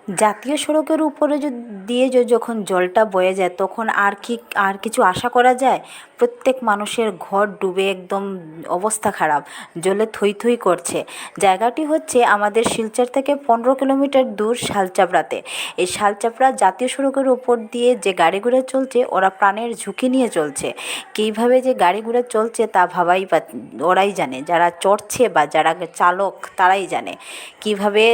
জাতীয় সড়কের উপরে দিয়ে যখন জলটা বয়ে যায় তখন আর কিছু আশা করা যায়? প্রত্যেক মানুষের ঘর ডুবে একদম অবস্থা খারাপ, জলে থই থই করছে। জায়গাটি হচ্ছে আমাদের শিলচর থেকে 15 কিলোমিটার দূর শালচাপড়াতে। এই শালচাপড়া জাতীয় সড়কের উপর দিয়ে যে গাড়ি ঘোড়া চলছে ওরা প্রাণের ঝুঁকি নিয়ে চলছে। কীভাবে যে গাড়ি ঘোড়া চলছে তা ওরাই জানে, যারা চড়ছে বা যারা চালক তারাই জানে। কীভাবে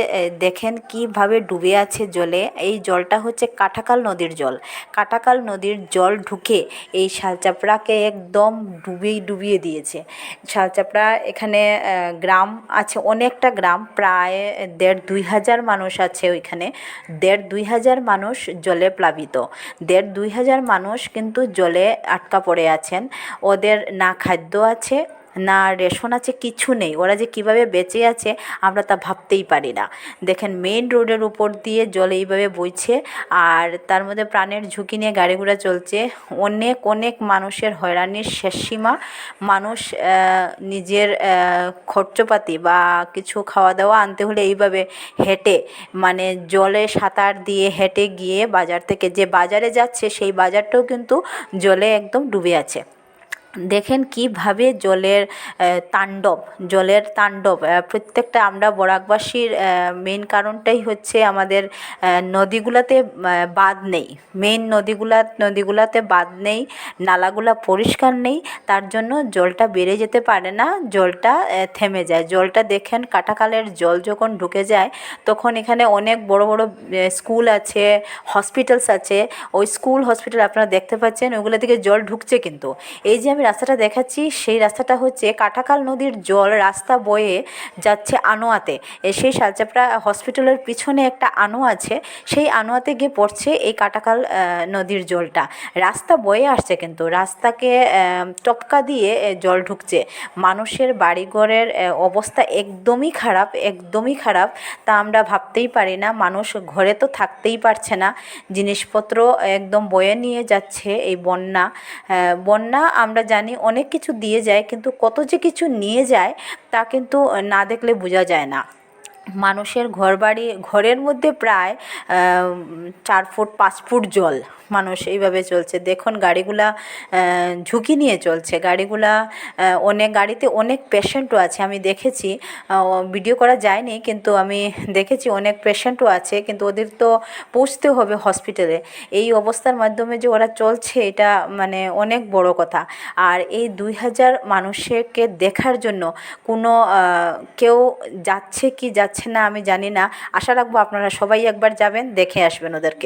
দেখেন কীভাবে ডুবে আছে জলে। এই জলটা হচ্ছে কাটাখাল নদীর জল। কাটাখাল নদীর জল ঢুকে এই শালচাপড়াকে একদম ডুবিয়ে দিয়েছে। শালচাপড়া এখানে গ্রাম আছে, অনেকটা গ্রাম, প্রায় 1,500-2,000 মানুষ আছে ওইখানে। 1,500-2,000 মানুষ জলে প্লাবিত। 1,500-2,000 মানুষ কিন্তু জলে আটকা পড়ে আছেন। ওদের না খাদ্য আছে, না রেশন আছে, কিছু নেই। ওরা যে কীভাবে বেঁচে আছে আমরা তা ভাবতেই পারি না। দেখেন মেইন রোডের উপর দিয়ে জল এইভাবে বইছে, আর তার মধ্যে প্রাণের ঝুঁকি নিয়ে গাড়ি ঘোড়া চলছে। অনেক মানুষের হয়রানির শেষ সীমা। মানুষ নিজের খরচপাতি বা কিছু খাওয়া দাওয়া আনতে হলে এইভাবে হেঁটে, মানে জলে সাঁতার দিয়ে হেঁটে গিয়ে বাজার থেকে যে বাজারে যাচ্ছে সেই বাজারটাও কিন্তু জলে একদম ডুবে আছে। দেখেন কীভাবে জলের তাণ্ডব। প্রত্যেকটা আমরা বরাকবাসীর মেন কারণটাই হচ্ছে আমাদের নদীগুলোতে বাঁধ নেই। মেন নদীগুলোতে বাঁধ নেই, নালাগুলা পরিষ্কার নেই, তার জন্য জলটা বেড়ে যেতে পারে না, জলটা থেমে যায়। জলটা দেখেন কাটাখালের জল যখন ঢুকে যায় তখন এখানে অনেক বড় বড় স্কুল আছে, হসপিটালস আছে। ওই স্কুল হসপিটাল আপনারা দেখতে পাচ্ছেন, ওইগুলো থেকে জল ঢুকছে। কিন্তু এই যে আমি রাস্তাটা দেখাচ্ছি সেই রাস্তাটা হচ্ছে কাটাখাল নদীর জল রাস্তা বয়ে যাচ্ছে আনোয়াতে। সেই শালচাপড়া হসপিটালের পিছনে একটা আনোয়া আছে, সেই আনোয়াতে গিয়ে পড়ছে এই কাটাখাল নদীর জলটা। রাস্তা বয়ে আসছে কিন্তু রাস্তাকে টপকা দিয়ে জল ঢুকছে। মানুষের বাড়িঘরের অবস্থা একদমই খারাপ, একদমই খারাপ। তা আমরা ভাবতেই পারি না, মানুষ ঘরে তো থাকতেই পারছে না, জিনিসপত্র একদম বয়ে নিয়ে যাচ্ছে এই বন্যা। আমরা জানি অনেক কিছু দিয়ে যায়, কিন্তু কত যে কিছু নিয়ে যায় তা কিন্তু না দেখলে বোঝা যায় না। মানুষের ঘরের মধ্যে প্রায় 4 ফুট 5 ফুট জল। মানুষ এইভাবে চলছে। দেখুন গাড়িগুলা ঝুঁকি নিয়ে চলছে। অনেক গাড়িতে অনেক পেশেন্টও আছে, আমি দেখেছি। ভিডিও করা যায়নি কিন্তু আমি দেখেছি অনেক পেশেন্টও আছে, কিন্তু ওদের তো পৌঁছতে হবে হসপিটালে। এই অবস্থার মাধ্যমে যে ওরা চলছে এটা মানে অনেক বড় কথা। আর এই 2,000 মানুষকে দেখার জন্য কেউ যাচ্ছে কি যাচ্ছে না আমি জানি না। আশা রাখবো আপনারা সবাই একবার যাবেন, দেখে আসবেন ওদেরকে।